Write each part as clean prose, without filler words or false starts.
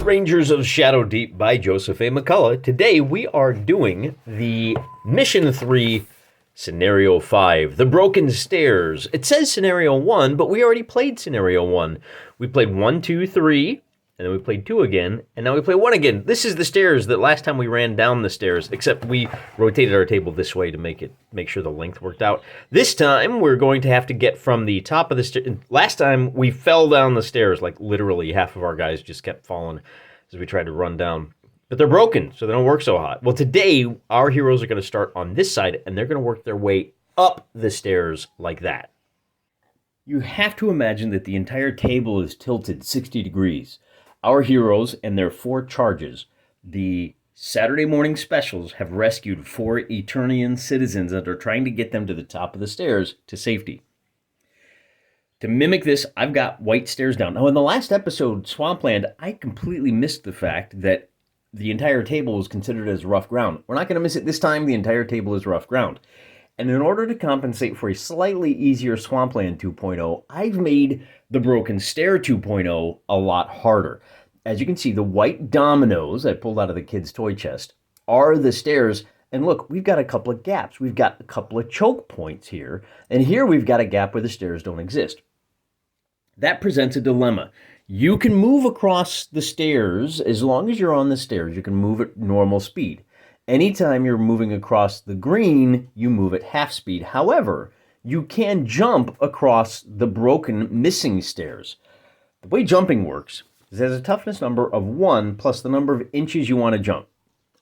Rangers of Shadowdeep by Joseph A. McCullough. Today we are doing the Mission 3, Scenario 5, The Broken Stairs. It says Scenario 1, but we already played Scenario 1. We played 1, 2, 3, and then we played 2 again, and now we play 1 again. This is the stairs that last time we ran down the stairs, except we rotated our table this way to make sure the length worked out. This time, we're going to have to get from the top of the stairs. Last time, we fell down the stairs, like literally half of our guys just kept falling as we tried to run down. But they're broken, so they don't work so hot. Well, today, our heroes are going to start on this side, and they're going to work their way up the stairs like that. You have to imagine that the entire table is tilted 60 degrees. Our heroes and their 4 charges, the Saturday morning specials, have rescued 4 Eternian citizens and are trying to get them to the top of the stairs to safety. To mimic this, I've got white stairs down. Now, in the last episode, Swampland, I completely missed the fact that the entire table was considered as rough ground. We're not going to miss it this time. The entire table is rough ground. And in order to compensate for a slightly easier Swampland 2.0, I've made the Broken Stair 2.0 a lot harder. As you can see, the white dominoes I pulled out of the kid's toy chest are the stairs. And look, we've got a couple of gaps. We've got a couple of choke points here. And here we've got a gap where the stairs don't exist. That presents a dilemma. You can move across the stairs. As long as you're on the stairs, you can move at normal speed. Anytime you're moving across the green, you move at half speed. However, you can jump across the broken, missing stairs. The way jumping works is there's a toughness number of 1 plus the number of inches you want to jump.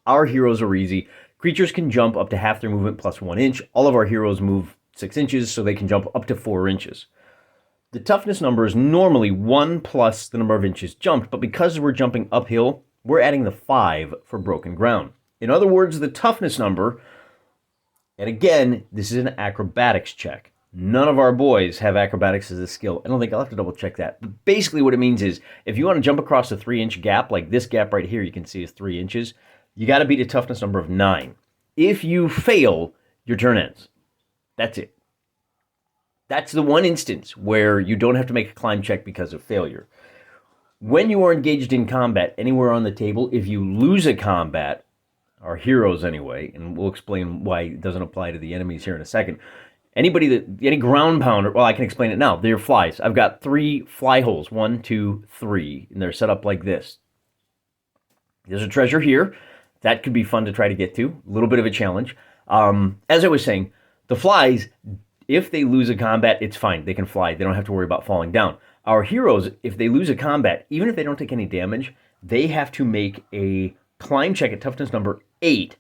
Our heroes are easy. Creatures can jump up to half their movement plus 1 inch. All of our heroes move 6 inches, so they can jump up to 4 inches. The toughness number is normally 1 plus the number of inches jumped, but because we're jumping uphill, we're adding the 5 for broken ground. In other words, the toughness number, and again, this is an acrobatics check. None of our boys have acrobatics as a skill. I don't think I'll have to double check that. But basically what it means is if you want to jump across a 3-inch gap, like this gap right here you can see is 3 inches, you got to beat a toughness number of 9. If you fail, your turn ends. That's it. That's the one instance where you don't have to make a climb check because of failure. When you are engaged in combat anywhere on the table, if you lose a combat, our heroes anyway, and we'll explain why it doesn't apply to the enemies here in a second. Any ground pounder, well, I can explain it now. They're flies. I've got 3 fly holes, 1, 2, 3, and they're set up like this. There's a treasure here. That could be fun to try to get to. A little bit of a challenge. As I was saying, the flies, if they lose a combat, it's fine. They can fly. They don't have to worry about falling down. Our heroes, if they lose a combat, even if they don't take any damage, they have to make a climb check at toughness number 8,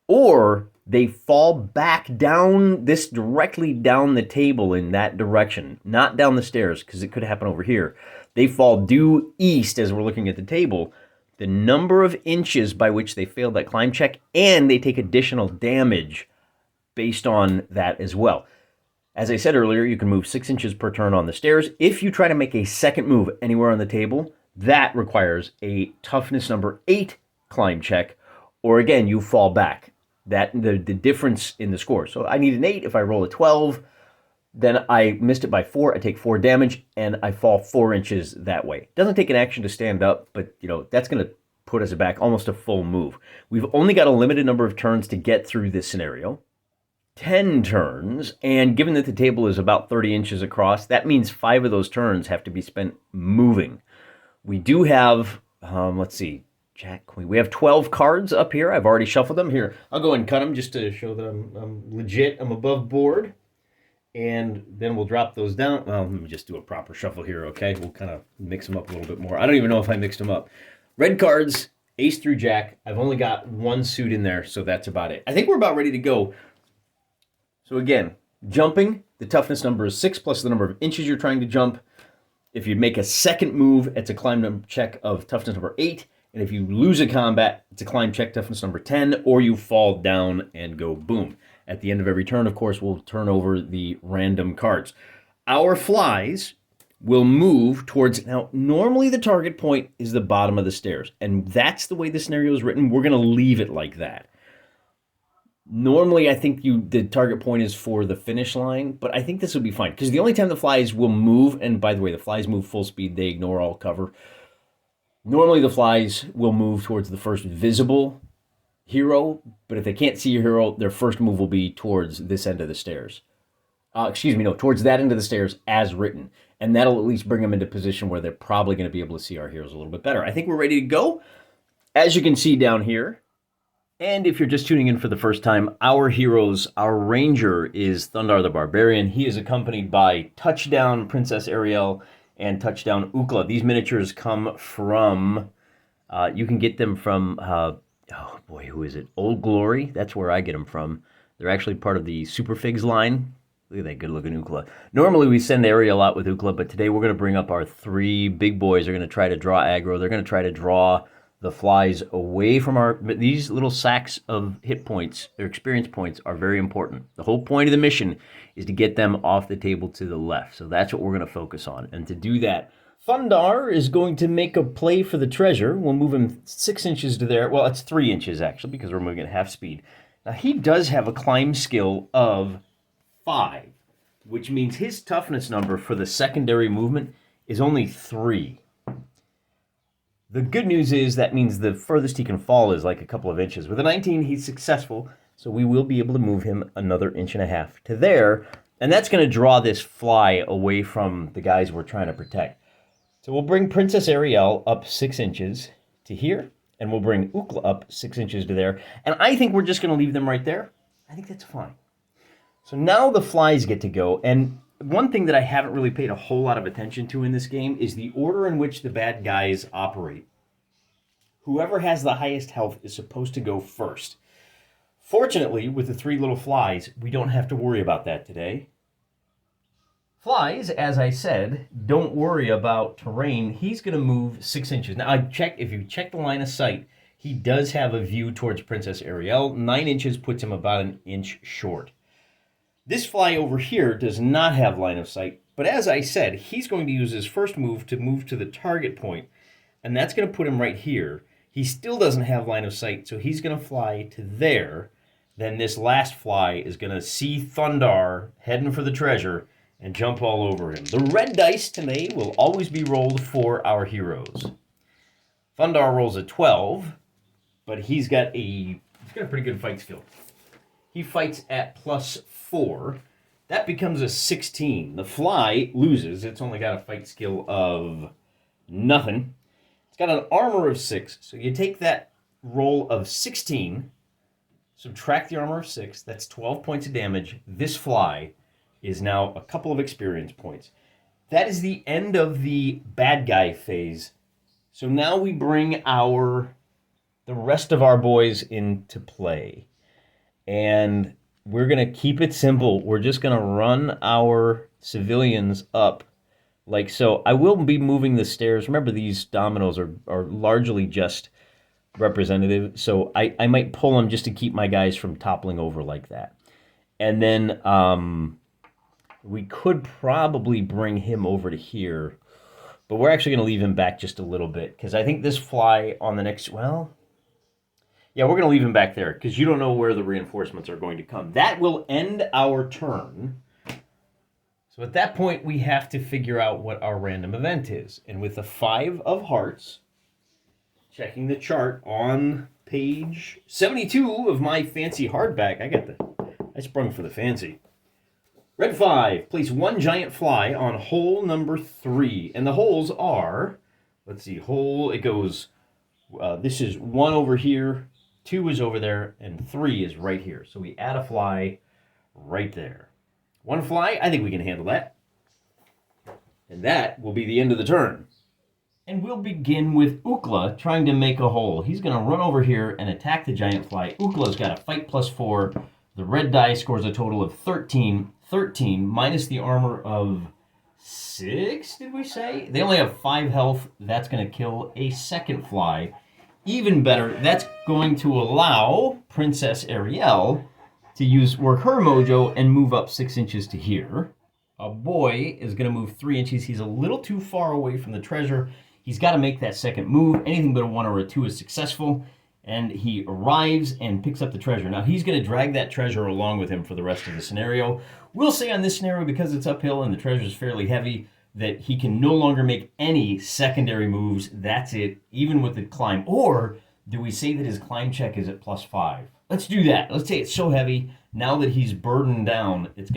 or they fall back down directly down the table in that direction, not down the stairs, because it could happen over here. They fall due east as we're looking at the table, the number of inches by which they failed that climb check, and they take additional damage based on that as well. As I said earlier, you can move 6 inches per turn on the stairs. If you try to make a second move anywhere on the table, that requires a toughness number 8 climb check, or again, you fall back. The difference in the score. So I need an 8. If I roll a 12, then I missed it by 4. I take 4 damage, and I fall 4 inches that way. It doesn't take an action to stand up, but that's going to put us back almost a full move. We've only got a limited number of turns to get through this scenario. 10 turns, and given that the table is about 30 inches across, that means 5 of those turns have to be spent moving. We do have, let's see, Jack, Queen. We have 12 cards up here. I've already shuffled them. Here, I'll go and cut them just to show that I'm legit. I'm above board. And then we'll drop those down. Well, let me just do a proper shuffle here, okay? We'll kind of mix them up a little bit more. I don't even know if I mixed them up. Red cards, ace through jack. I've only got 1 suit in there, so that's about it. I think we're about ready to go. So again, jumping, the toughness number is 6 plus the number of inches you're trying to jump. If you make a second move, it's a climb check of toughness number 8. And if you lose a combat, it's a climb check toughness number 10, or you fall down and go boom. At the end of every turn, of course, we'll turn over the random cards. Our flies will move towards, now normally the target point is the bottom of the stairs, and that's the way the scenario is written. We're going to leave it like that. Normally, I think the target point is for the finish line, but I think this will be fine, because the only time the flies will move, and by the way, the flies move full speed, they ignore all cover. Normally the flies will move towards the first visible hero, but if they can't see your hero, their first move will be towards this end of the stairs. Towards that end of the stairs as written. And that'll at least bring them into position where they're probably going to be able to see our heroes a little bit better. I think we're ready to go. As you can see down here, and if you're just tuning in for the first time, our heroes, our ranger is Thundarr the Barbarian. He is accompanied by Touchdown Princess Ariel and Touchdown Ukla. These miniatures come from, you can get them from, who is it? Old Glory. That's where I get them from. They're actually part of the Superfigs line. Look at that good-looking Ukla. Normally we send Ariel out with Ukla, but today we're going to bring up our three big boys. They're going to try to draw aggro. They're going to try to draw the flies away from these little sacks of hit points, their experience points, are very important. The whole point of the mission is to get them off the table to the left. So that's what we're going to focus on. And to do that, Thundarr is going to make a play for the treasure. We'll move him 6 inches to there. Well, it's 3 inches, actually, because we're moving at half speed. Now, he does have a climb skill of 5, which means his toughness number for the secondary movement is only 3. The good news is that means the furthest he can fall is like a couple of inches. With a 19, he's successful, so we will be able to move him another 1.5 inches to there, and that's going to draw this fly away from the guys we're trying to protect. So we'll bring Princess Ariel up 6 inches to here, and we'll bring Ukla up 6 inches to there, and I think we're just going to leave them right there. I think that's fine. So now the flies get to go, and one thing that I haven't really paid a whole lot of attention to in this game is the order in which the bad guys operate. Whoever has the highest health is supposed to go first. Fortunately, with the 3 little flies, we don't have to worry about that today. Flies, as I said, don't worry about terrain. He's going to move 6 inches. Now, if you check the line of sight, he does have a view towards Princess Ariel. 9 inches puts him about an inch short. This fly over here does not have line of sight, but as I said, he's going to use his first move to move to the target point, and that's going to put him right here. He still doesn't have line of sight, so he's going to fly to there. Then this last fly is going to see Thundarr heading for the treasure and jump all over him. The red dice today will always be rolled for our heroes. Thundarr rolls a 12, but he's got a pretty good fight skill. He fights at +4. That becomes a 16. The fly loses. It's only got a fight skill of nothing. It's got an armor of 6. So you take that roll of 16, subtract the armor of 6. That's 12 points of damage. This fly is now a couple of experience points. That is the end of the bad guy phase. So now we bring the rest of our boys into play. And we're going to keep it simple. We're just going to run our civilians up like so. I will be moving the stairs. Remember, these dominoes are largely just representative. So I might pull them just to keep my guys from toppling over like that. And then we could probably bring him over to here. But we're actually going to leave him back just a little bit. Because I think this fly on the next... Yeah, we're going to leave him back there because you don't know where the reinforcements are going to come. That will end our turn. So at that point, we have to figure out what our random event is. And with the 5 of hearts, checking the chart on page 72 of my fancy hardback, I sprung for the fancy. Red 5, place 1 giant fly on hole number 3. And the holes are, it goes, this is 1 over here, 2 is over there, and 3 is right here. So we add a fly right there. 1 fly, I think we can handle that. And that will be the end of the turn. And we'll begin with Ukla trying to make a hole. He's going to run over here and attack the giant fly. Ukla's got a fight +4. The red die scores a total of 13. 13 minus the armor of 6, did we say? They only have 5 health. That's going to kill a second fly. Even better, that's going to allow Princess Ariel to work her mojo and move up 6 inches to here. A boy is going to move 3 inches. He's a little too far away from the treasure. He's got to make that second move. Anything but a 1 or a 2 is successful. And he arrives and picks up the treasure. Now, he's going to drag that treasure along with him for the rest of the scenario. We'll say on this scenario, because it's uphill and the treasure is fairly heavy, that he can no longer make any secondary moves. That's it, even with the climb. Or do we say that his climb check is at +5? Let's do that. Let's say it's so heavy. Now that he's burdened down, he's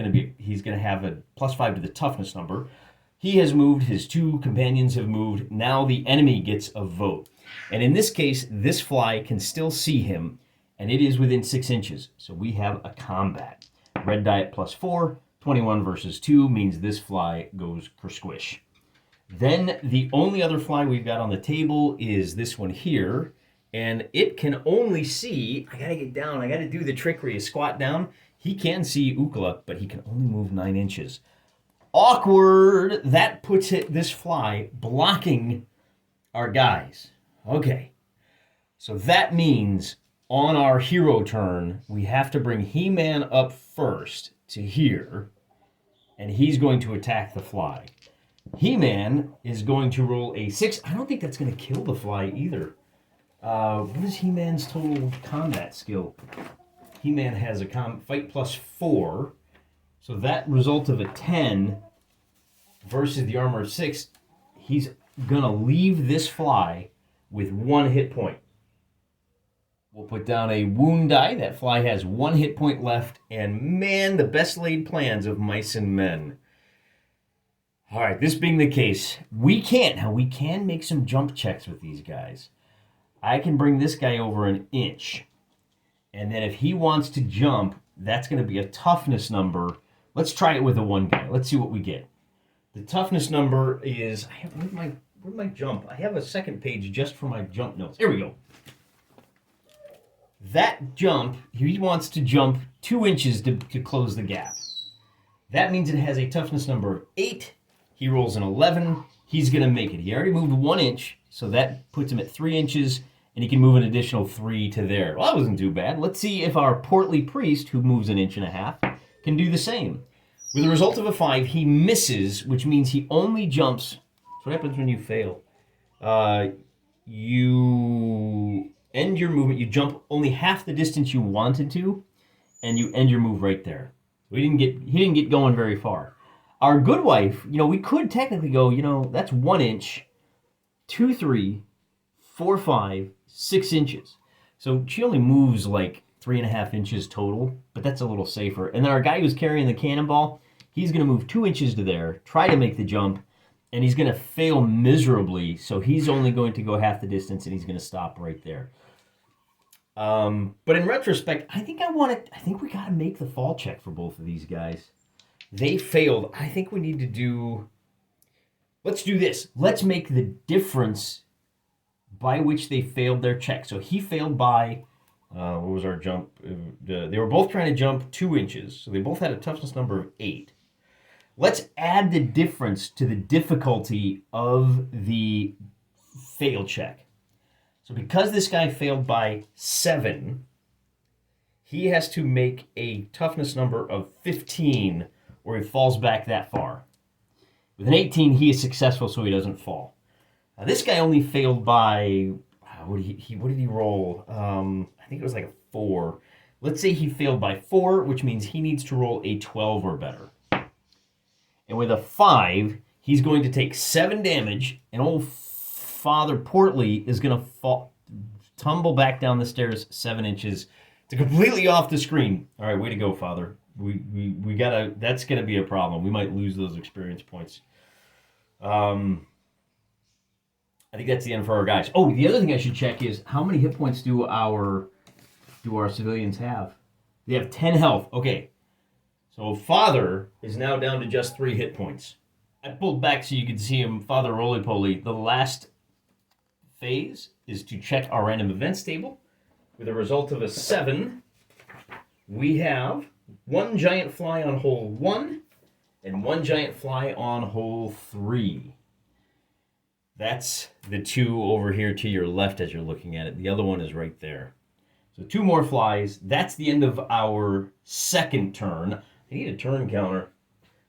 going to have a +5 to the toughness number. He has moved. His 2 companions have moved. Now the enemy gets a vote. And in this case, this fly can still see him, and it is within 6 inches. So we have a combat. Red die at +4. 21 versus 2 means this fly goes kersquish. Then the only other fly we've got on the table is this one here, and it can only see, I gotta get down, I gotta do the trick where you squat down. He can see Ukla, but he can only move 9 inches. Awkward! That puts this fly blocking our guys. Okay, so that means on our hero turn, we have to bring He-Man up first to here, and he's going to attack the fly. He-Man is going to roll a 6. I don't think that's going to kill the fly either. What is He-Man's total combat skill? He-Man has a fight +4. So that result of a 10 versus the armor of 6, he's going to leave this fly with 1 hit point. We'll put down a wound die. That fly has 1 hit point left. And man, the best laid plans of mice and men. All right, this being the case, we can make some jump checks with these guys. I can bring this guy over 1 inch. And then if he wants to jump, that's going to be a toughness number. Let's try it with a 1 guy. Let's see what we get. The toughness number is, where'd my jump? I have a second page just for my jump notes. Here we go. That jump, he wants to jump 2 inches to close the gap. That means it has a toughness number of 8. He rolls an 11. He's going to make it. He already moved 1 inch, so that puts him at 3 inches, and he can move an additional 3 to there. Well, that wasn't too bad. Let's see if our portly priest, who moves 1.5 inches, can do the same. With a result of a 5, he misses, which means he only jumps. That's what happens when you fail. You end your movement. You jump only half the distance you wanted to, and you end your move right there. He didn't get going very far. Our good wife, we could technically go, that's 1 inch, 2, 3, 4, 5, 6 inches. So she only moves like 3.5 inches total, but that's a little safer. And then our guy who's carrying the cannonball, he's going to move 2 inches to there, try to make the jump, and he's going to fail miserably. So he's only going to go half the distance, and he's going to stop right there. But in retrospect, I think we got to make the fall check for both of these guys. They failed. I think we need to do... Let's do this. Let's make the difference by which they failed their check. So he failed by... what was our jump? They were both trying to jump 2 inches. So they both had a toughness number of 8. Let's add the difference to the difficulty of the fail check. So because this guy failed by 7, he has to make a toughness number of 15 or he falls back that far. With an 18, he is successful, so he doesn't fall. Now, this guy only failed by, what did he roll? I think it was like a 4. Let's say he failed by 4, which means he needs to roll a 12 or better. And with a 5, he's going to take 7 damage, and old Father Portly is going to tumble back down the stairs 7 inches to completely off the screen. All right, way to go, Father. We gotta. That's gonna be a problem. We might lose those experience points. I think that's the end for our guys. Oh, the other thing I should check is how many hit points do our civilians have? They have 10 health. Okay, so Father is now down to just 3 hit points. I pulled back so you could see him, Father Roly Poly. The last phase is to check our random events table. With a result of a 7, we have 1 giant fly on hole 1 and 1 giant fly on hole 3. That's the 2 over here to your left as you're looking at it. The other one is right there. So 2 more flies. That's the end of our second turn. I need a turn counter.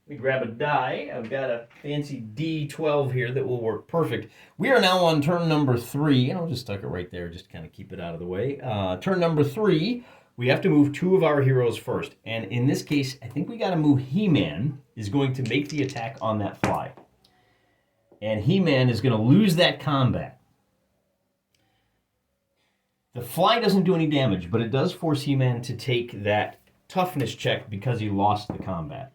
Let me grab a die. I've got a fancy D12 here that will work perfect. We are now on turn number 3, and I'll just stuck it right there just to kind of keep it out of the way. Turn number 3, we have to move 2 of our heroes first. And in this case, I think we got to move He-Man is going to make the attack on that fly. And He-Man is going to lose that combat. The fly doesn't do any damage, but it does force He-Man to take that toughness check because he lost the combat.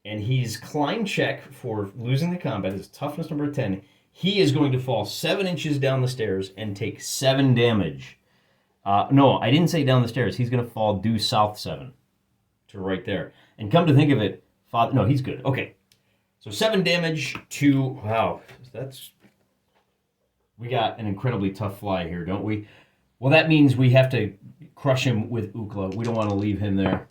And his climb check for losing the combat is toughness number 10. He is going to fall 7 inches down the stairs and take 7 damage. No, I didn't say down the stairs. He's going to fall due south 7 to right there. And come to think of it, no, he's good. Okay. So 7 damage to, wow, we got an incredibly tough fly here, don't we? Well, that means we have to crush him with Ukla. We don't want to leave him there.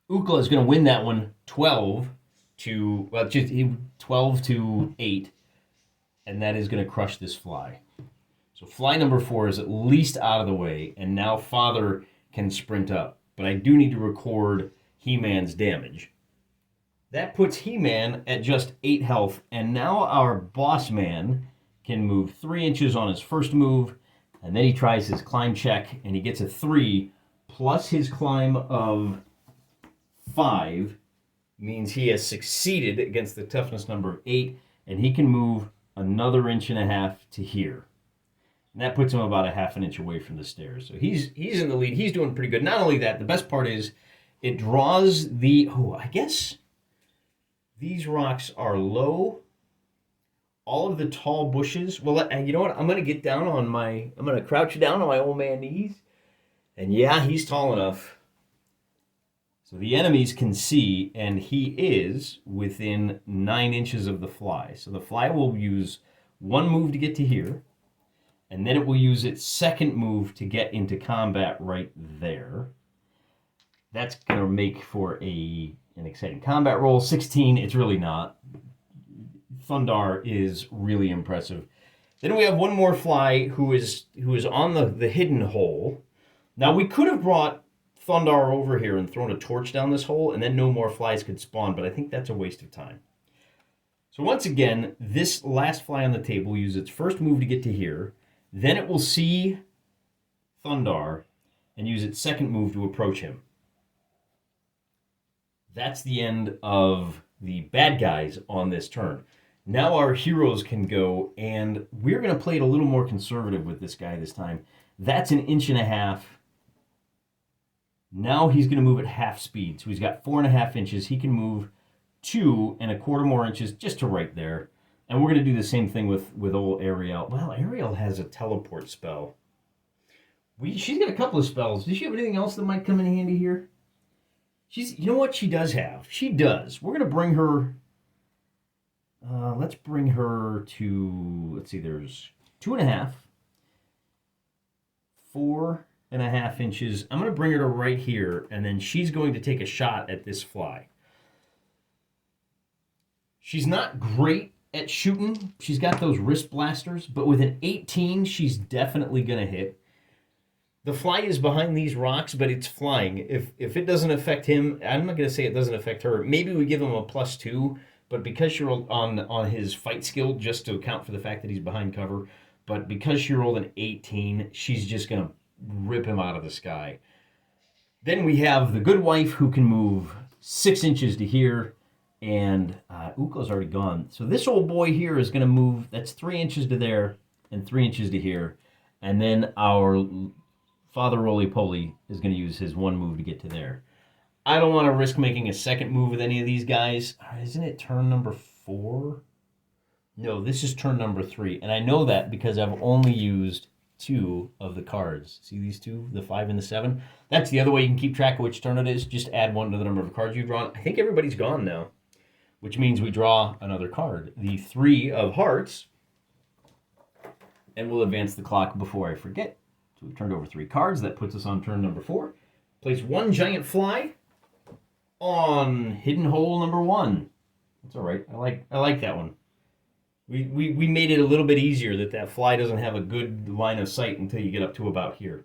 Ukla is going to win that one 12 to 8, and that is going to crush this fly. So fly number 4 is at least out of the way, and now Father can sprint up. But I do need to record He-Man's damage. That puts He-Man at just 8 health, and now our boss man can move 3 inches on his first move, and then he tries his climb check, and he gets a 3, plus his climb of 5, means he has succeeded against the toughness number of 8, and he can move another 1.5 inches to here. And that puts him about a half an inch away from the stairs. So he's in the lead. He's doing pretty good. Not only that, the best part is it draws the... Oh, I guess these rocks are low. All of the tall bushes... Well, you know what? I'm going to get down on my... I'm going to crouch down on my old man knees. And yeah, he's tall enough. So the enemies can see, and he is within 9 inches of the fly. So the fly will use 1 move to get to here, and then it will use its second move to get into combat right there. That's going to make for an exciting combat roll. 16, it's really not. Thundarr is really impressive. Then we have one more fly who is on the hidden hole. Now we could have brought Thundarr over here and thrown a torch down this hole, and then no more flies could spawn, but I think that's a waste of time. So once again, this last fly on the table will use its first move to get to here, then it will see Thundarr and use its second move to approach him. That's the end of the bad guys on this turn. Now our heroes can go, and we're going to play it a little more conservative with this guy this time. That's 1.5 inches. Now he's going to move at half speed. So he's got 4.5 inches. He can move 2.25 more inches just to right there. And we're going to do the same thing with old Ariel. Well, Ariel has a teleport spell. She's got a couple of spells. Does she have anything else that might come in handy here? You know what she does have? She does. We're going to bring her... let's bring her to... Let's see, there's 2.5. 4.5 inches. I'm going to bring her to right here, and then she's going to take a shot at this fly. She's not great at shooting. She's got those wrist blasters, but with an 18, she's definitely going to hit. The fly is behind these rocks, but it's flying. If it doesn't affect him, I'm not going to say it doesn't affect her. Maybe we give him a +2, but because she rolled on his fight skill, just to account for the fact that he's behind cover, but because she rolled an 18, she's just going to rip him out of the sky. Then we have the good wife who can move 6 inches to here, and Ukla's already gone. So this old boy here is going to move, that's 3 inches to there and 3 inches to here. And then our Father Roly-Poly is going to use his 1 move to get to there. I don't want to risk making a second move with any of these guys. Isn't it turn number 4? No, this is turn number 3. And I know that because I've only used 2 of the cards. See these 2, the 5 and the 7? That's the other way you can keep track of which turn it is. Just add 1 to the number of cards you've drawn. I think everybody's gone now, which means we draw another card. The 3 of hearts, and we'll advance the clock before I forget. So we've turned over 3 cards. That puts us on turn number 4. Place 1 giant fly on hidden hole number 1. That's all right. I like that one. We made it a little bit easier that fly doesn't have a good line of sight until you get up to about here.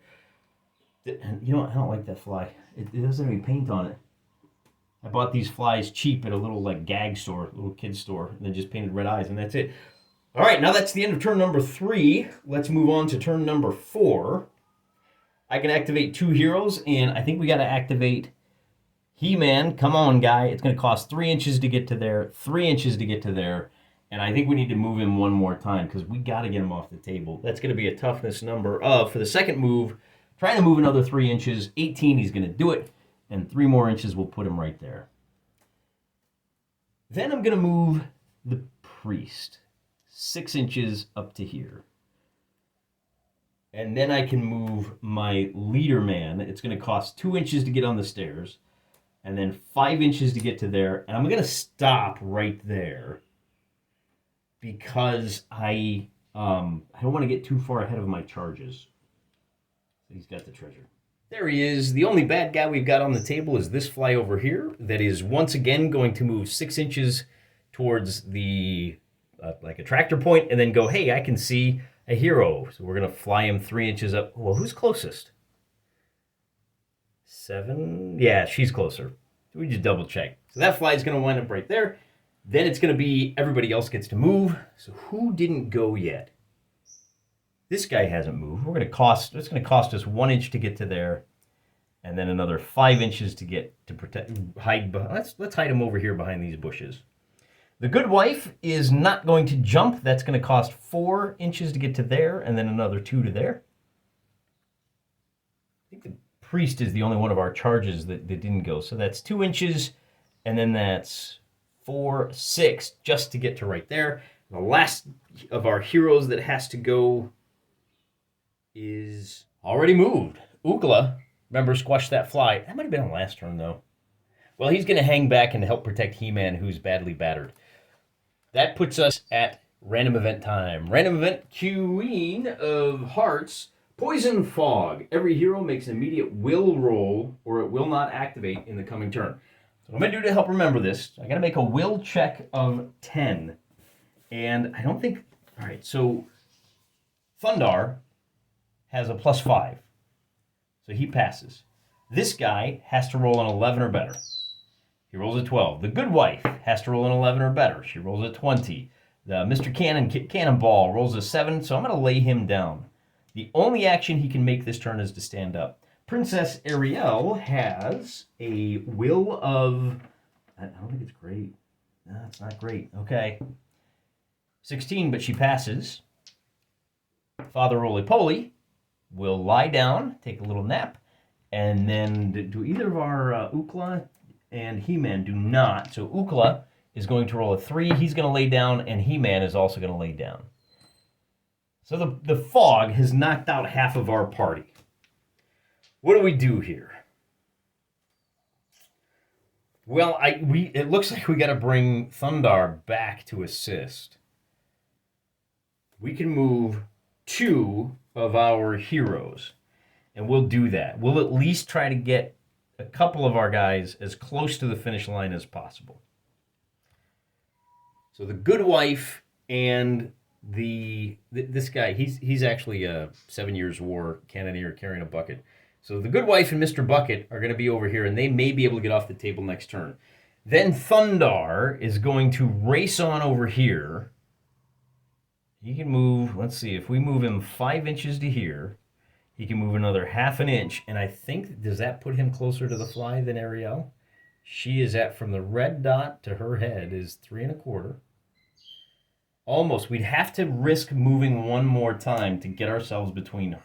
You know what? I don't like that fly. It doesn't have any paint on it. I bought these flies cheap at a little gag store, little kid store, and then just painted red eyes, and that's it. All right, now that's the end of turn number 3. Let's move on to turn number 4. I can activate 2 heroes, and I think we got to activate He-Man. Come on, guy. It's going to cost 3 inches to get to there, 3 inches to get to there, And I think we need to move him one more time because we got to get him off the table. That's going to be a toughness number of, for the second move, trying to move another 3 inches. 18, he's going to do it. And 3 more inches will put him right there. Then I'm going to move the priest 6 inches up to here. And then I can move my leader man. It's going to cost 2 inches to get on the stairs. And then 5 inches to get to there. And I'm going to stop right there. Because I don't want to get too far ahead of my charges. He's got the treasure. There he is. The only bad guy we've got on the table is this fly over here. That is once again going to move 6 inches towards the, like a tractor point, and then go, hey, I can see a hero. So we're going to fly him 3 inches up. Well, who's closest? 7? Yeah, she's closer. We just double check. So that fly is going to wind up right there. Then it's going to be everybody else gets to move. So who didn't go yet? This guy hasn't moved. It's going to cost us 1 inch to get to there, and then another 5 inches to get to hide. Let's hide him over here behind these bushes. The good wife is not going to jump. That's going to cost 4 inches to get to there, and then another 2 to there. I think the priest is the only one of our charges that didn't go. So that's 2 inches, and then that's 4, 6 just to get to right there. The last of our heroes that has to go is already moved. Ukla, remember, squashed that fly. That might have been on last turn, though. Well, he's going to hang back and help protect He-Man, who's badly battered. That puts us at random event time. Random event, Queen of Hearts, Poison Fog. Every hero makes an immediate will roll, or it will not activate in the coming turn. So what I'm going to do to help remember this, I got to make a will check of 10. And I don't think... All right, so Thundarr has a +5. So he passes. This guy has to roll an 11 or better. He rolls a 12. The good wife has to roll an 11 or better. She rolls a 20. The Mr. Cannonball rolls a 7, so I'm going to lay him down. The only action he can make this turn is to stand up. Princess Ariel has a will of... I don't think it's great. No, it's not great. Okay. 16, but she passes. Father Roly-Poly will lie down, take a little nap, and then do either of our Ukla and He-Man do not. So Ukla is going to roll a 3. He's going to lay down, and He-Man is also going to lay down. So the fog has knocked out half of our party. What do we do here? Well, it looks like we got to bring Thundarr back to assist. We can move 2 of our heroes, and we'll do that. We'll at least try to get a couple of our guys as close to the finish line as possible. So the good wife and this guy, he's actually a 7 Years War cannoneer carrying a bucket. So the good wife and Mr. Bucket are going to be over here, and they may be able to get off the table next turn. Then Thundarr is going to race on over here. He can move, let's see, if we move him 5 inches to here, he can move another ½ an inch. And I think, does that put him closer to the fly than Ariel? She is at, from the red dot to her head, is 3 1/4. Almost. We'd have to risk moving one more time to get ourselves between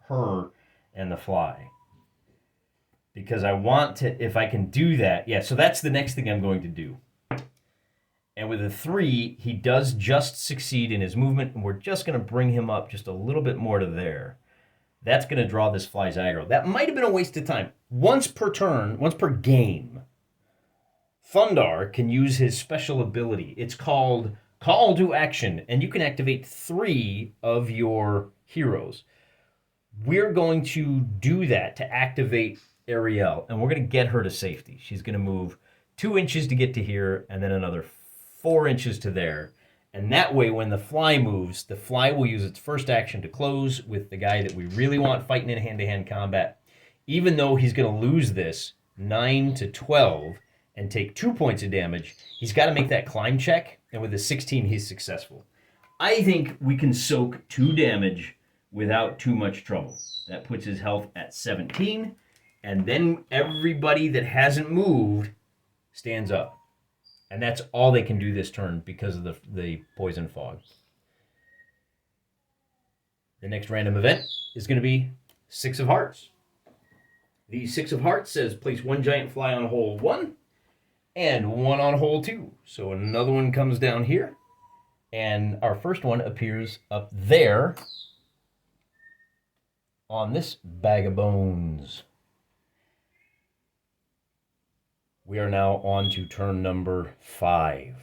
her and the fly. Because I want to, if I can do that, yeah, so that's the next thing I'm going to do. And with a 3, he does just succeed in his movement, and we're just going to bring him up just a little bit more to there. That's going to draw this fly's aggro. That might have been a waste of time. Once per turn, once per game, Thundarr can use his special ability. It's called Call to Action, and you can activate 3 of your heroes. We're going to do that to activate Ariel, and we're going to get her to safety. She's going to move 2 inches to get to here, and then another 4 inches to there. And that way, when the fly moves, the fly will use its first action to close with the guy that we really want fighting in hand-to-hand combat. Even though he's going to lose this 9 to 12 and take 2 points of damage, he's got to make that climb check, and with a 16, he's successful. I think we can soak 2 damage without too much trouble. That puts his health at 17, and then everybody that hasn't moved stands up. And that's all they can do this turn because of the poison fog. The next random event is going to be 6 of Hearts. The 6 of Hearts says place 1 giant fly on hole 1 and 1 on hole 2. So another one comes down here. And our first one appears up there on this bag of bones. We are now on to turn number 5.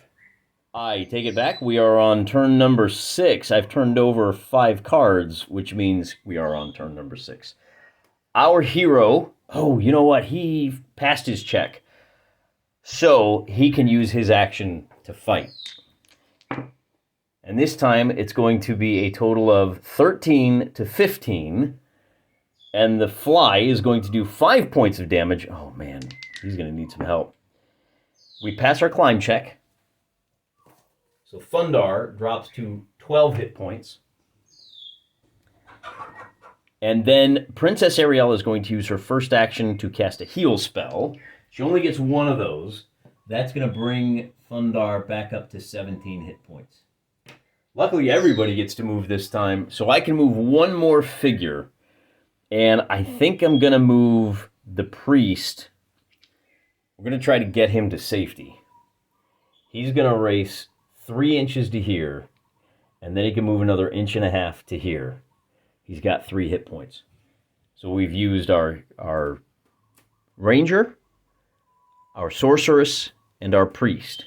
I take it back. We are on turn number 6. I've turned over 5 cards, which means we are on turn number 6. Our hero, oh, you know what? He passed his check. So he can use his action to fight. And this time it's going to be a total of 13 to 15. And the fly is going to do 5 points of damage. Oh, man, he's going to need some help. We pass our climb check. So Thundarr drops to 12 hit points. And then Princess Ariel is going to use her first action to cast a heal spell. She only gets 1 of those. That's going to bring Thundarr back up to 17 hit points. Luckily, everybody gets to move this time, so I can move 1 more figure. And I think I'm going to move the priest. We're going to try to get him to safety. He's going to race 3 inches to here, and then he can move another 1.5 inches to here. He's got 3 hit points. So we've used our ranger, our sorceress, and our priest.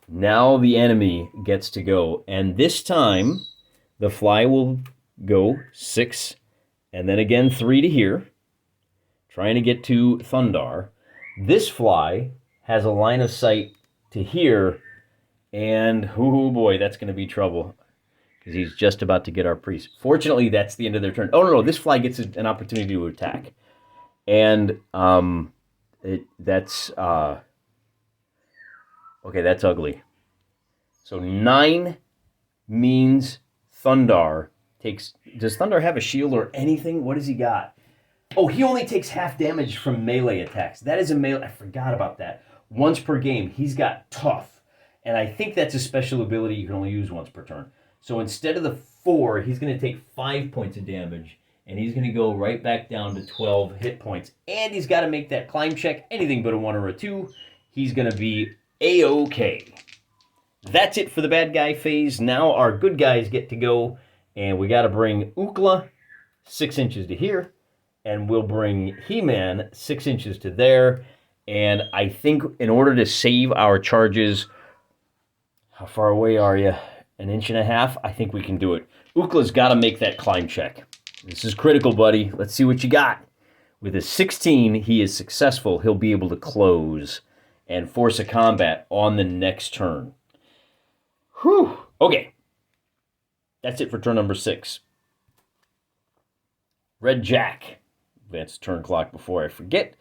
Now the enemy gets to go, and this time the fly will go 6, and then again 3 to here, trying to get to Thundarr. This fly has a line of sight to here, and oh boy, that's going to be trouble because he's just about to get our priest. Fortunately, that's the end of their turn. Oh, no, this fly gets an opportunity to attack. And that's okay, that's ugly. So 9 means Thundarr takes... Does Thundarr have a shield or anything? What does he got? Oh, he only takes half damage from melee attacks. That is a melee... I forgot about that. Once per game, he's got tough. And I think that's a special ability you can only use once per turn. So instead of the 4, he's going to take 5 points of damage. And he's going to go right back down to 12 hit points. And he's got to make that climb check. Anything but a 1 or a 2. He's going to be A-OK. That's it for the bad guy phase. Now our good guys get to go. And we got to bring Ukla 6 inches to here. And we'll bring He-Man 6 inches to there. And I think in order to save our charges... How far away are you? 1.5 inches? I think we can do it. Ukla's got to make that climb check. This is critical, buddy. Let's see what you got. With a 16, he is successful. He'll be able to close and force a combat on the next turn. Whew. Okay. That's it for turn number 6. Red Jack. Advance turn clock before I forget.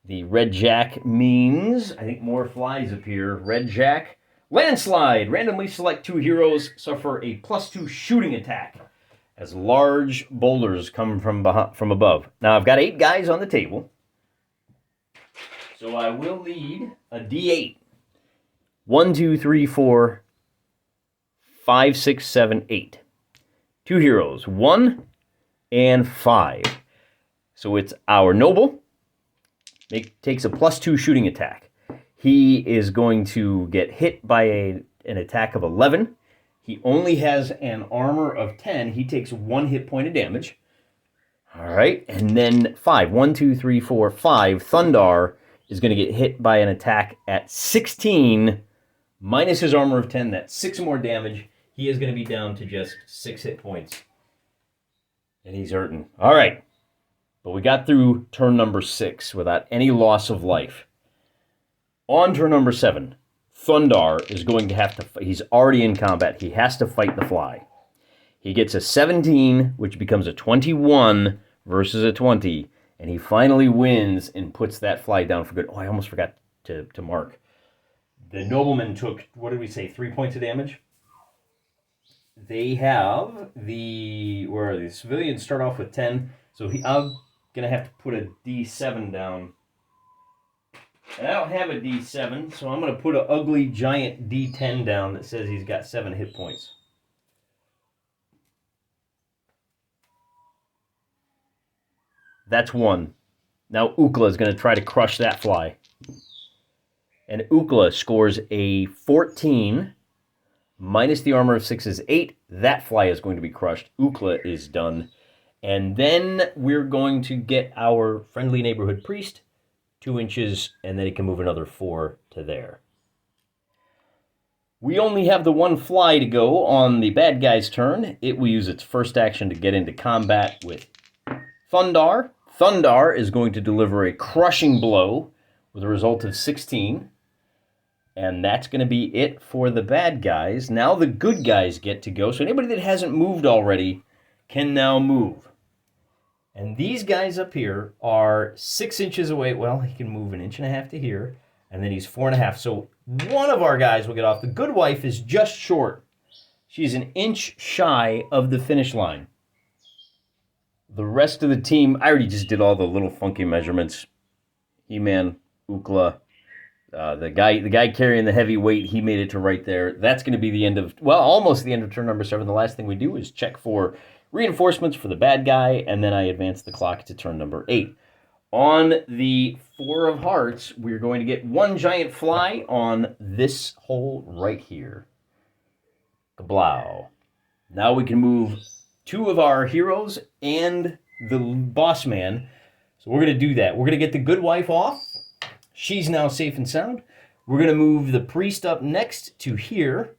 The Red Jack means, I think more flies appear. Red Jack. Landslide. Randomly select 2 heroes, suffer a +2 shooting attack as large boulders come from above. Now, I've got 8 guys on the table, so I will lead a D8. 1, 2, 3, 4, 5, 6, 7, 8. 2 heroes, 1 and 5. So it's our noble. Takes a +2 shooting attack. He is going to get hit by an attack of 11. He only has an armor of 10. He takes 1 hit point of damage. All right, and then 5. 1, 2, 3, 4, 5. Thundarr is going to get hit by an attack at 16, minus his armor of 10. That's 6 more damage. He is going to be down to just 6 hit points. And he's hurting. All right, but we got through turn number 6 without any loss of life. On turn number 7, Thundarr is going to have to... He's already in combat. He has to fight the fly. He gets a 17, which becomes a 21 versus a 20, and he finally wins and puts that fly down for good. Oh, I almost forgot to mark. The nobleman took, what did we say, 3 points of damage? They have the... Where are they? The civilians start off with 10, so I'm going to have to put a D7 down. And I don't have a D7, so I'm going to put an ugly giant D10 down that says he's got 7 hit points. That's 1. Now Ukla is going to try to crush that fly. And Ukla scores a 14, minus the armor of 6 is 8. That fly is going to be crushed. Ukla is done. And then we're going to get our friendly neighborhood priest, 2 inches, and then he can move another 4 to there. We only have the 1 fly to go on the bad guy's turn. It will use its first action to get into combat with Thundarr. Thundarr is going to deliver a crushing blow with a result of 16. And that's going to be it for the bad guys. Now the good guys get to go. So anybody that hasn't moved already can now move. And these guys up here are 6 inches away. Well, he can move 1.5 inches to here. And then he's 4.5. So one of our guys will get off. The good wife is just short. She's 1 inch shy of the finish line. The rest of the team, I already just did all the little funky measurements. He-Man, Ukla, the guy carrying the heavy weight, he made it to right there. That's going to be the end of, well, almost the end of turn number 7. The last thing we do is check for reinforcements for the bad guy, and then I advance the clock to turn number 8. On the 4 of hearts, we're going to get 1 giant fly on this hole right here. Kablow. Now we can move 2 of our heroes and the boss man. So we're going to do that. We're going to get the good wife off. She's now safe and sound. We're going to move the priest up next to here.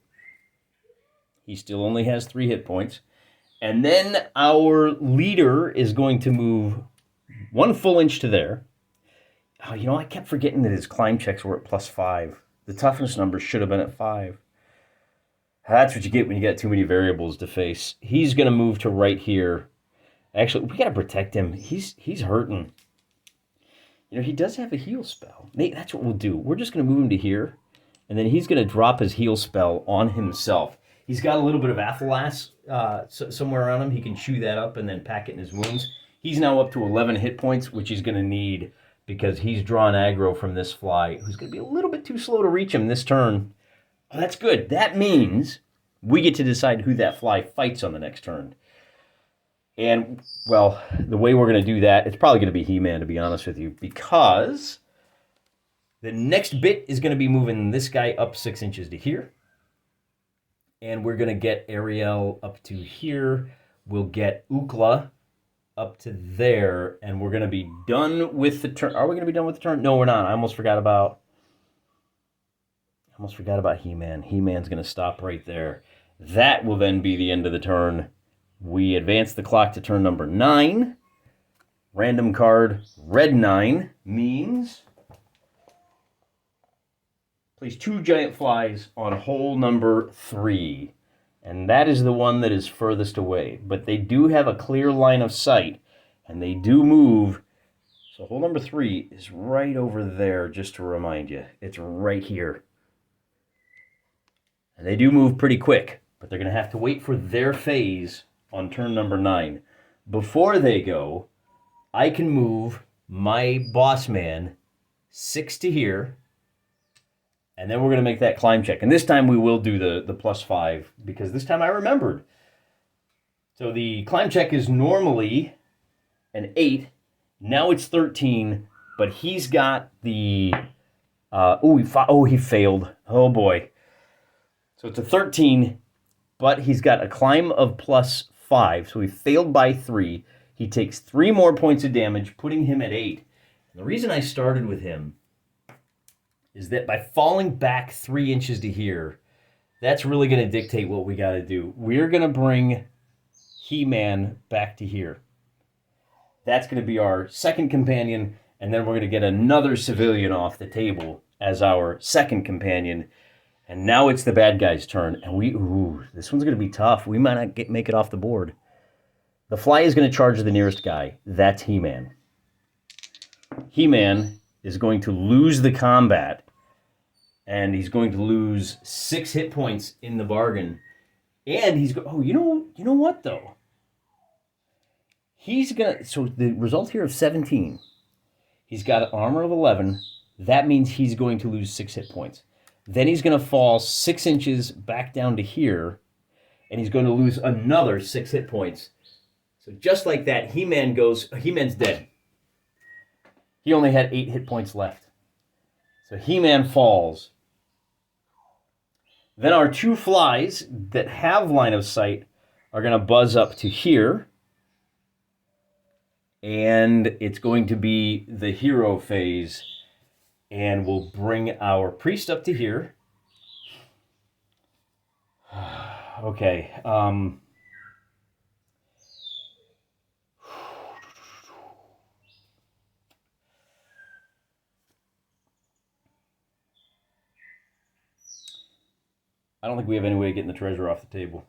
He still only has 3 hit points. And then our leader is going to move 1 full inch to there. Oh, you know, I kept forgetting that his climb checks were at +5. The toughness number should have been at 5. That's what you get when you got too many variables to face. He's going to move to right here. Actually, we got to protect him. He's hurting. You know, he does have a heal spell. Nate, that's what we'll do. We're just going to move him to here, and then he's going to drop his heal spell on himself. He's got a little bit of Athelas somewhere around him. He can chew that up and then pack it in his wounds. He's now up to 11 hit points, which he's going to need because he's drawn aggro from this fly, who's going to be a little bit too slow to reach him this turn. Oh, that's good. That means we get to decide who that fly fights on the next turn. And, well, the way we're going to do that, it's probably going to be He-Man, to be honest with you, because the next bit is going to be moving this guy up 6 inches to here. And we're going to get Ariel up to here. We'll get Ukla up to there, and we're going to be done with the turn. Are we going to be done with the turn? No, we're not. I almost forgot about He-Man. He-Man's going to stop right there. That will then be the end of the turn. We advance the clock to turn number 9. Random card, red 9, means place 2 giant flies on hole number 3. And that is the one that is furthest away. But they do have a clear line of sight, and they do move. So hole number 3 is right over there, just to remind you. It's right here. And they do move pretty quick, but they're going to have to wait for their phase on turn number 9. Before they go, I can move my boss man 6 to here, and then we're going to make that climb check. And this time we will do the +5, because this time I remembered. So the climb check is normally an 8. Now it's 13, but he's got the... he failed. Oh, boy. So it's a 13, but he's got a climb of +5, so he failed by 3. He takes 3 more points of damage, putting him at 8. And the reason I started with him is that by falling back 3 inches to here, that's really going to dictate what we got to do. We're going to bring He-Man back to here. That's going to be our second companion, and then we're going to get another civilian off the table as our second companion. And now it's the bad guy's turn, and this one's going to be tough. We might not make it off the board. The fly is going to charge the nearest guy. That's He-Man. He-Man is going to lose the combat, and he's going to lose 6 hit points in the bargain. And he's you know what though? He's gonna. So the result here of 17. He's got an armor of 11. That means he's going to lose 6 hit points. Then he's going to fall 6 inches back down to here, and he's going to lose another 6 hit points. So just like that, He-Man's dead. He only had 8 hit points left. So He-Man falls. Then our 2 flies that have line of sight are going to buzz up to here. And it's going to be the hero phase. And we'll bring our priest up to here. Okay. I don't think we have any way of getting the treasure off the table.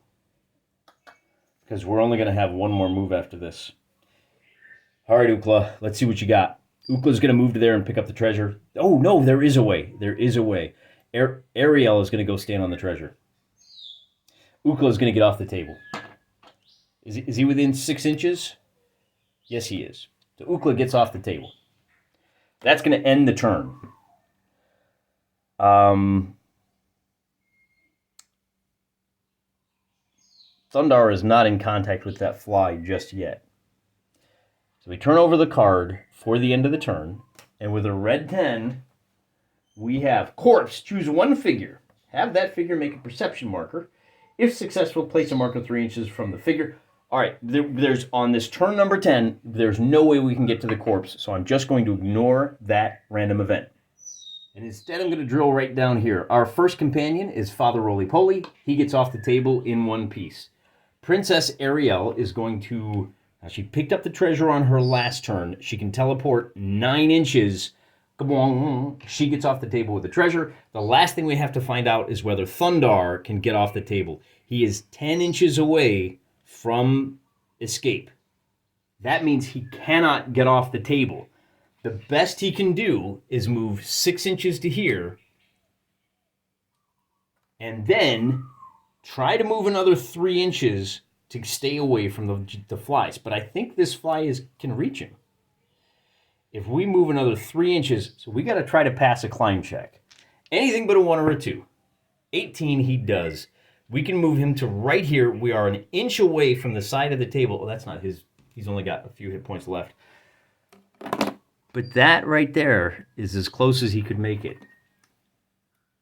Because we're only going to have one more move after this. All right, Ukla, let's see what you got. Ukla's going to move to there and pick up the treasure. Oh, no, there is a way. There is a way. Ariel is going to go stand on the treasure. Ukla is going to get off the table. Is he within 6 inches? Yes, he is. So Ukla gets off the table. That's going to end the turn. Thundarr is not in contact with that fly just yet. So we turn over the card for the end of the turn, and with a red 10, we have corpse. Choose one figure. Have that figure make a perception marker. If successful, place a marker 3 inches from the figure. All right, there's on this turn number 10, there's no way we can get to the corpse, so I'm just going to ignore that random event. And instead, I'm going to drill right down here. Our first companion is Father Roly-Poly. He gets off the table in one piece. Princess Ariel is going to... she picked up the treasure on her last turn. She can teleport 9 inches. Come on. She gets off the table with the treasure. The last thing we have to find out is whether Thundarr can get off the table. He is 10 inches away from escape. That means he cannot get off the table. The best he can do is move 6 inches to here, and then try to move another 3 inches to stay away from the flies. But I think this fly can reach him. If we move another 3 inches, so we got to try to pass a climb check. Anything but a 1 or a 2. 18 he does. We can move him to right here. We are an inch away from the side of the table. Oh, that's not his. He's only got a few hit points left. But that right there is as close as he could make it.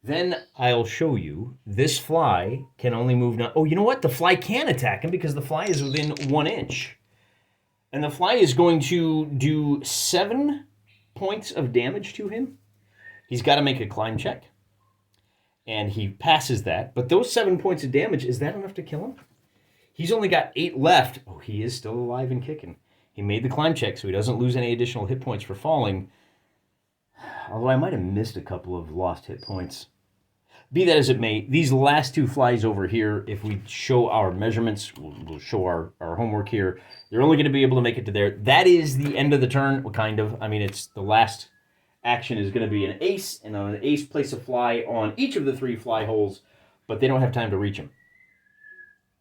Then I'll show you this fly can only move now. Oh, you know what? The fly can attack him because the fly is within 1 inch. And the fly is going to do 7 points of damage to him. He's got to make a climb check. And he passes that. But those 7 points of damage, is that enough to kill him? He's only got 8 left. Oh, he is still alive and kicking. He made the climb check, so he doesn't lose any additional hit points for falling. Although I might have missed a couple of lost hit points. Be that as it may, these last 2 flies over here, if we show our measurements, we'll show our homework here, they're only going to be able to make it to there. That is the end of the turn, kind of. I mean, it's the last action is going to be an ace, and on an ace, place a fly on each of the 3 fly holes, but they don't have time to reach him.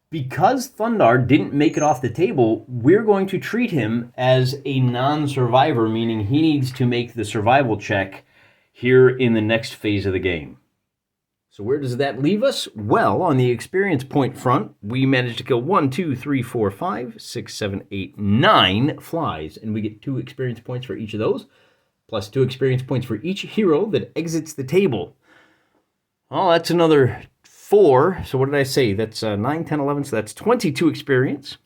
Because Thundarr didn't make it off the table, we're going to treat him as a non-survivor, meaning he needs to make the survival check here in the next phase of the game. So where does that leave us? Well, on the experience point front, we managed to kill 1, 2, 3, 4, 5, 6, 7, 8, 9 flies, and we get 2 experience points for each of those, plus 2 experience points for each hero that exits the table. Oh, that's another 4. So what did I say? That's 9, 10, 11. So that's 22 experience.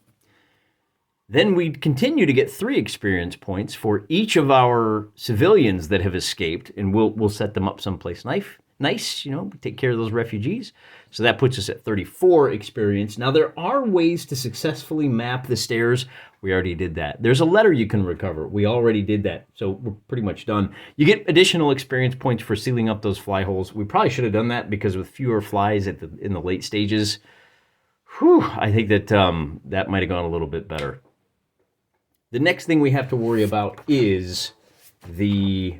Then we continue to get 3 experience points for each of our civilians that have escaped, and we'll set them up someplace nice, you know, take care of those refugees. So that puts us at 34 experience. Now, there are ways to successfully map the stairs. We already did that. There's a letter you can recover. We already did that, so we're pretty much done. You get additional experience points for sealing up those fly holes. We probably should have done that because with fewer flies in the late stages, I think that that might have gone a little bit better. The next thing we have to worry about is the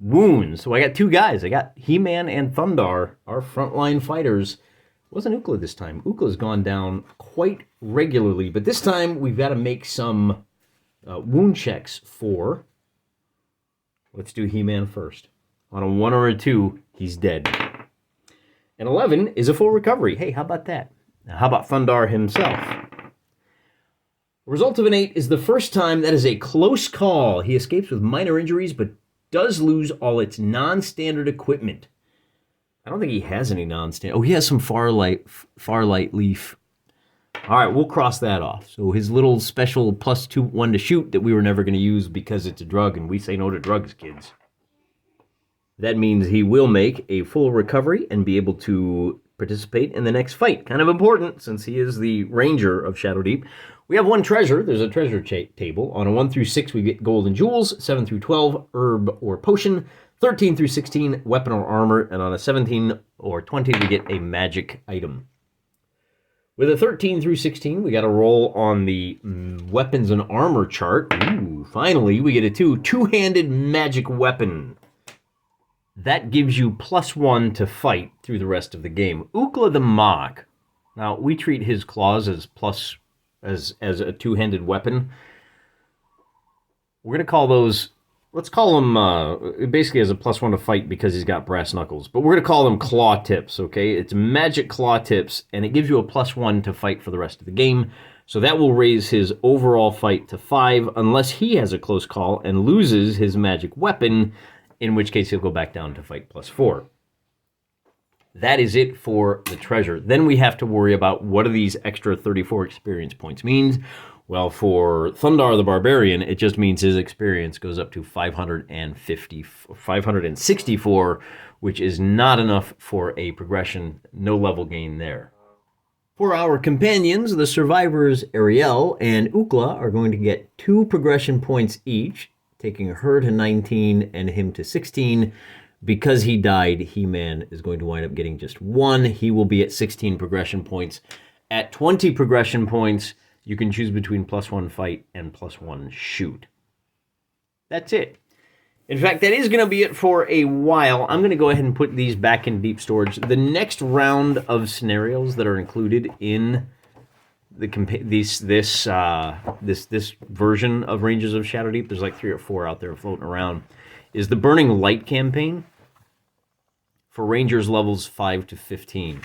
wounds. So I got 2 guys. I got He-Man and Thundarr, our frontline fighters. It wasn't Ukla this time. Ukla's gone down quite regularly, but this time we've got to make some wound checks for... Let's do He-Man first. On a 1 or a 2, he's dead. And 11 is a full recovery. Hey, how about that? Now, how about Thundarr himself? The result of an 8 is the first time that is a close call. He escapes with minor injuries, but does lose all its non-standard equipment. I don't think he has any non-standard. Oh, he has some Farlight Leaf. All right, we'll cross that off. So his little special +2/1 to shoot that we were never going to use because it's a drug, and we say no to drugs, kids. That means he will make a full recovery and be able to participate in the next fight. Kind of important since he is the Ranger of Shadowdeep. We have 1 treasure. There's a treasure table. On a 1 through 6, we get gold and jewels. 7 through 12, herb or potion. 13 through 16, weapon or armor. And on a 17 or 20, we get a magic item. With a 13 through 16, we got a roll on the weapons and armor chart. Ooh, finally, we get a 2. Two-handed magic weapon. That gives you +1 to fight through the rest of the game. Ukla the Mock. Now, we treat his claws as a two-handed weapon. We're going to call those, let's call them, basically as a +1 to fight because he's got brass knuckles. But we're going to call them claw tips, okay? It's magic claw tips, and it gives you a +1 to fight for the rest of the game. So that will raise his overall fight to 5, unless he has a close call and loses his magic weapon, in which case he'll go back down to fight +4. That is it for the treasure. Then we have to worry about what do these extra 34 experience points means. Well, for Thundarr the Barbarian, it just means his experience goes up to 564, which is not enough for a progression. No level gain there. For our companions, the survivors Ariel and Ukla are going to get 2 progression points each, taking her to 19 and him to 16. Because he died, He-Man is going to wind up getting just 1. He will be at 16 progression points. At 20 progression points, you can choose between +1 fight and +1 shoot. That's it. In fact, that is going to be it for a while. I'm going to go ahead and put these back in deep storage. The next round of scenarios that are included in the this version of Rangers of Shadowdeep, there's like 3 or 4 out there floating around, is the Burning Light campaign for Rangers levels 5 to 15.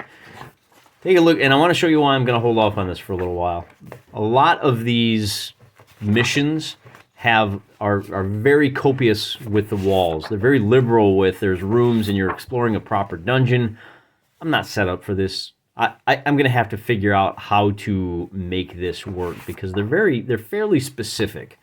Take a look, and I want to show you why I'm going to hold off on this for a little while. A lot of these missions are very copious with the walls. They're very liberal with there's rooms and you're exploring a proper dungeon. I'm not set up for this. I'm going to have to figure out how to make this work because they're fairly specific.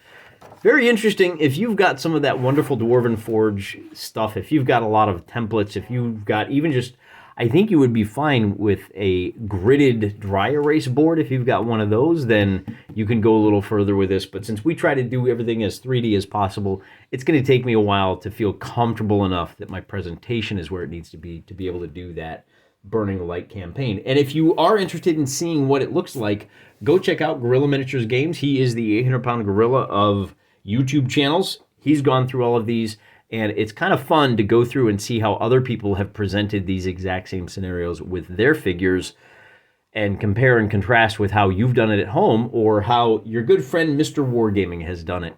Very interesting. If you've got some of that wonderful Dwarven Forge stuff, if you've got a lot of templates, if you've got even just, I think you would be fine with a gridded dry erase board. If you've got one of those, then you can go a little further with this. But since we try to do everything as 3D as possible, it's going to take me a while to feel comfortable enough that my presentation is where it needs to be able to do that Burning Light campaign. And if you are interested in seeing what it looks like, go check out Gorilla Miniatures Games. He is the 800-pound gorilla of YouTube channels. He's gone through all of these, and it's kind of fun to go through and see how other people have presented these exact same scenarios with their figures and compare and contrast with how you've done it at home or how your good friend Mr. Wargaming has done it.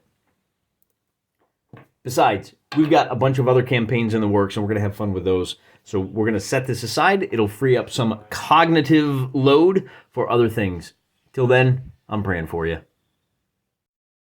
Besides, we've got a bunch of other campaigns in the works, and we're going to have fun with those. So we're going to set this aside. It'll free up some cognitive load for other things. Till then, I'm praying for you.